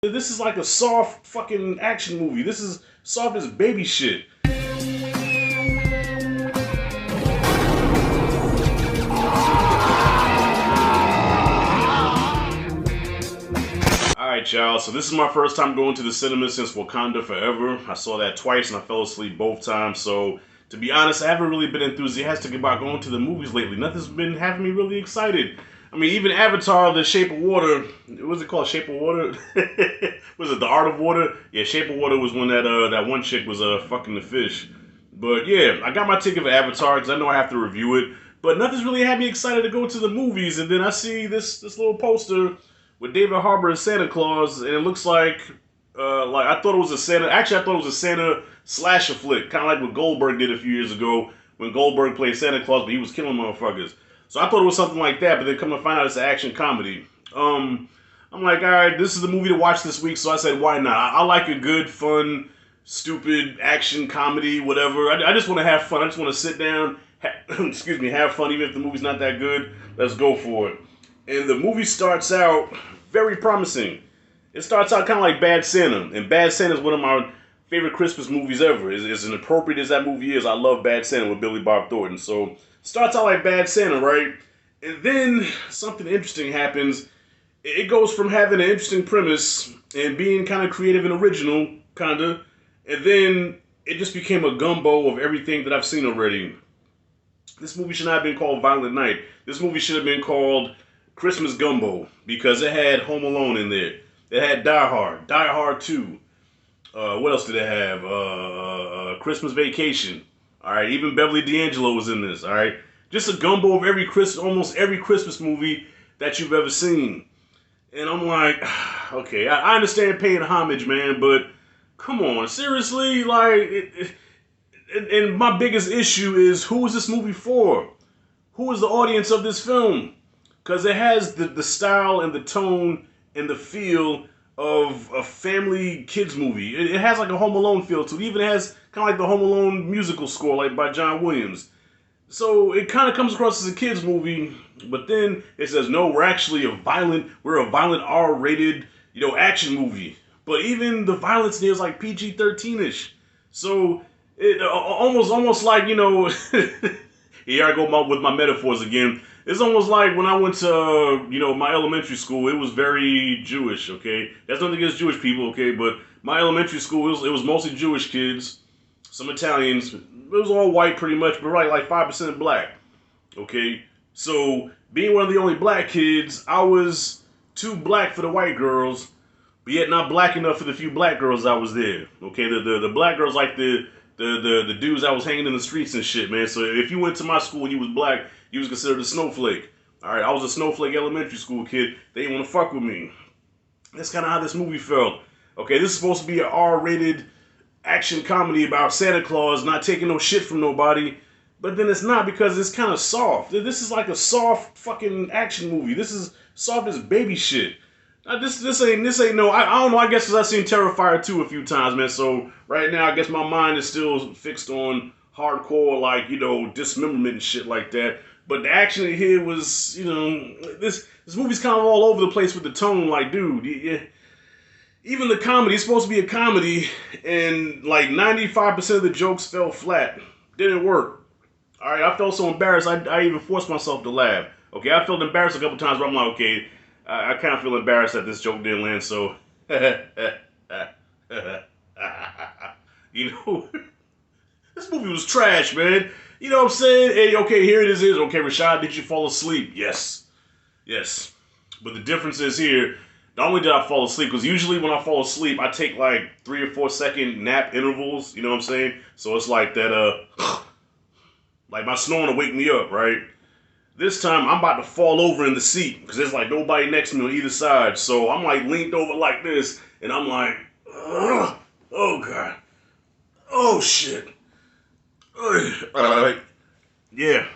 This is like a soft fucking action movie. This is soft as baby shit. Alright, y'all, so this is my first time going to the cinema since Wakanda Forever. I saw that twice and I fell asleep both times, so to be honest, I haven't really been enthusiastic about going to the movies lately. Nothing's been having me really excited. I mean, even Avatar, The Shape of Water, what's it called, Shape of Water? Was it The Art of Water? Yeah, Shape of Water was when that one chick was fucking the fish. But yeah, I got my ticket for Avatar because I know I have to review it. But nothing's really had me excited to go to the movies, and then I see this little poster with David Harbour as Santa Claus, and it looks like I thought it was a Santa. Actually, I thought it was a Santa slasher flick, kind of like what Goldberg did a few years ago when Goldberg played Santa Claus, but he was killing motherfuckers. So I thought it was something like that, but then come to find out it's an action comedy. I'm like, all right, this is the movie to watch this week, so I said, why not? I like a good, fun, stupid action comedy, whatever. I just want to have fun. I just want to sit down, excuse me, have fun, even if the movie's not that good. Let's go for it. And the movie starts out very promising. It starts out kind of like Bad Santa, and Bad Santa is one of my favorite Christmas movies ever. As inappropriate as that movie is, I love Bad Santa with Billy Bob Thornton. So starts out like Bad Santa, right? And then something interesting happens. It goes from having an interesting premise and being kind of creative and original, kind of, and then it just became a gumbo of everything that I've seen already. This movie should not have been called Violent Night. This movie should have been called Christmas Gumbo because it had Home Alone in there. It had Die Hard, Die Hard 2. What else did it have? Christmas Vacation. All right, even Beverly D'Angelo was in this. All right, just a gumbo of almost every Christmas movie that you've ever seen. And I'm like, okay, I understand paying homage, man, but come on, seriously, like, and my biggest issue is who is this movie for? Who is the audience of this film? Because it has the style and the tone and the feel of a family kids movie. It has like a Home Alone feel to it. It even has kind of like the Home Alone musical score, like by John Williams. So it kind of comes across as a kids movie, but then it says, no, we're a violent R-rated, action movie. But even the violence there is like PG-13-ish. So it almost like, here I go with my metaphors again. It's almost like when I went to, my elementary school, it was very Jewish, okay? That's nothing against Jewish people, okay? But my elementary school, it was mostly Jewish kids, some Italians. It was all white pretty much, but like 5% black, okay? So being one of the only black kids, I was too black for the white girls, but yet not black enough for the few black girls that was there, okay? The black girls like the dudes that was hanging in the streets and shit, man. So if you went to my school and you was black, you was considered a snowflake. All right, I was a snowflake elementary school kid. They didn't want to fuck with me. That's kind of how this movie felt. Okay, this is supposed to be an R-rated action comedy about Santa Claus not taking no shit from nobody, but then it's not because it's kind of soft. This is like a soft fucking action movie. This is soft as baby shit. This ain't no. I don't know. I guess because I've seen Terrifier 2 a few times, man. So right now, I guess my mind is still fixed on hardcore, like dismemberment and shit like that. But the action in here was, this movie's kind of all over the place with the tone. Like, dude, even the comedy is supposed to be a comedy, and like 95% of the jokes fell flat. Didn't work. All right, I felt so embarrassed. I even forced myself to laugh. Okay, I felt embarrassed a couple times, but I'm like, okay. I kind of feel embarrassed that this joke didn't land, so... This movie was trash, man. You know what I'm saying? Hey, okay, here it is. Okay, Rashad, did you fall asleep? Yes. Yes. But the difference is here, not only did I fall asleep, because usually when I fall asleep, I take like 3 or 4 second nap intervals, you know what I'm saying? So it's like that, like my snoring to wake me up, right? This time, I'm about to fall over in the seat because there's like nobody next to me on either side. So I'm like leaned over like this, and I'm like, ugh, oh God, oh shit. Yeah,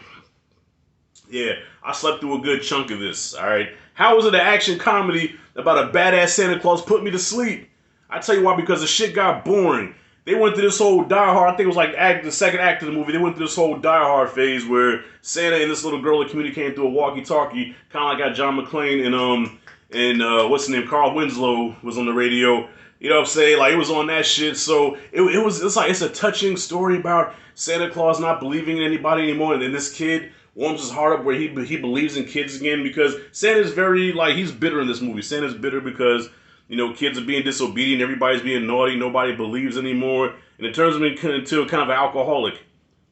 I slept through a good chunk of this, all right? How was it an action comedy about a badass Santa Claus put me to sleep? I tell you why, because the shit got boring. They went through this whole Die Hard, I think it was like the second act of the movie, they went through this whole Die Hard phase where Santa and this little girl are communicating through a walkie-talkie, kind of like how John McClane and what's his name, Carl Winslow was on the radio. You know what I'm saying? Like, it was on that shit. So it's a touching story about Santa Claus not believing in anybody anymore, and then this kid warms his heart up where he believes in kids again, because Santa's very, like, he's bitter in this movie. Santa's bitter because, you know, kids are being disobedient, everybody's being naughty, nobody believes anymore, and it turns him into kind of an alcoholic.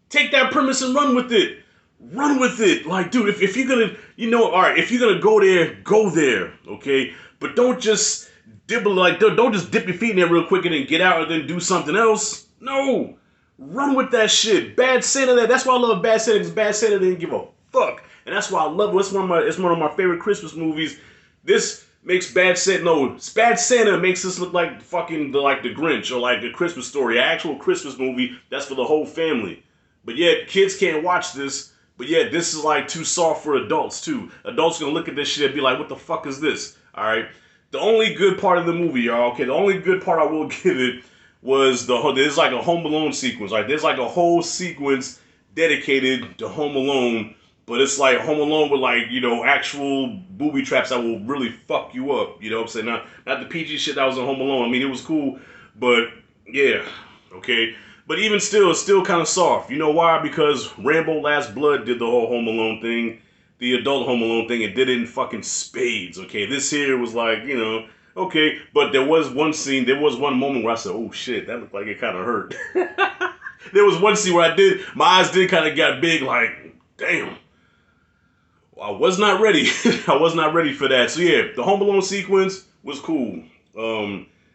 Take that premise and run with it. Run with it. Like, dude, if you're gonna, you know, all right, if you're gonna go there, okay? But don't just dibble, like, don't just dip your feet in there real quick and then get out and then do something else. No. Run with that shit. Bad Santa, that's why I love Bad Santa, because Bad Santa didn't give a fuck. And that's why I love it. It's one of my favorite Christmas movies. This makes Bad Santa makes this look like fucking like the Grinch, or like a Christmas Story, an actual Christmas movie that's for the whole family. But yet, kids can't watch this. But yet, this is like too soft for adults too. Adults gonna look at this shit and be like, what the fuck is this? Alright? The only good part of the movie, y'all, okay, the only good part I will give it was there's like a Home Alone sequence. Like, there's like a whole sequence dedicated to Home Alone, but it's like Home Alone with, like, you know, actual booby traps that will really fuck you up. You know what I'm saying? Not the PG shit that was in Home Alone. I mean, it was cool, but yeah, okay. But even still, it's still kind of soft. You know why? Because Rambo Last Blood did the whole Home Alone thing, the adult Home Alone thing, and did it in fucking spades, okay? This here was like, you know, okay, but there was one moment where I said, oh shit, that looked like it kind of hurt. There was one scene where my eyes did kind of got big, like, damn. I was not ready. I was not ready for that. So yeah, the Home Alone sequence was cool.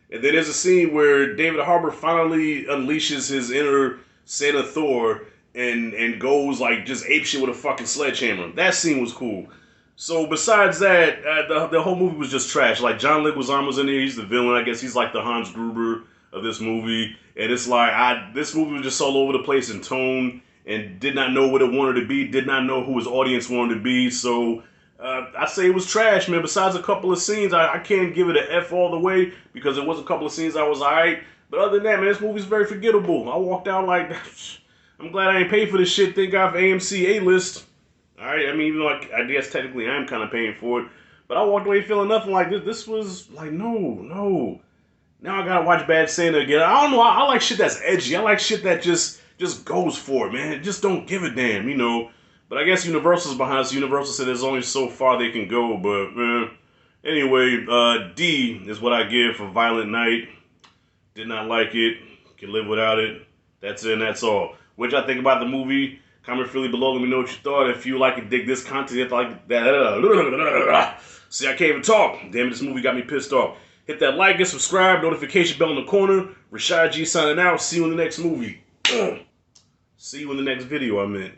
And then there's a scene where David Harbour finally unleashes his inner Santa Thor and goes like just apeshit with a fucking sledgehammer. That scene was cool. So besides that, the whole movie was just trash. Like, John Leguizamo's in there. He's the villain. I guess he's like the Hans Gruber of this movie. And it's like, this movie was just all over the place in tone and did not know what it wanted to be, did not know who his audience wanted to be. So I say it was trash, man. Besides a couple of scenes, I can't give it an F all the way because there was a couple of scenes I was alright. But other than that, man, this movie's very forgettable. I walked out like, I'm glad I ain't paid for this shit. Thank God for AMC A-List. Alright, I mean, even though I guess technically I am kind of paying for it, but I walked away feeling nothing like this. This was like, no. Now I gotta watch Bad Santa again. I don't know, I like shit that's edgy. I like shit that just goes for it, man. Just don't give a damn, you know. But I guess Universal's behind us. Universal said there's only so far they can go, but anyway, D is what I give for Violent Night. Did not like it. Can live without it. That's it and that's all. What y'all think about the movie? Comment freely below. Let me know what you thought. If you like and dig this content, you have to like that. See, I can't even talk. Damn it, this movie got me pissed off. Hit that like and subscribe. Notification bell in the corner. Rashad G signing out. See you in the next movie. See you in the next video, I meant.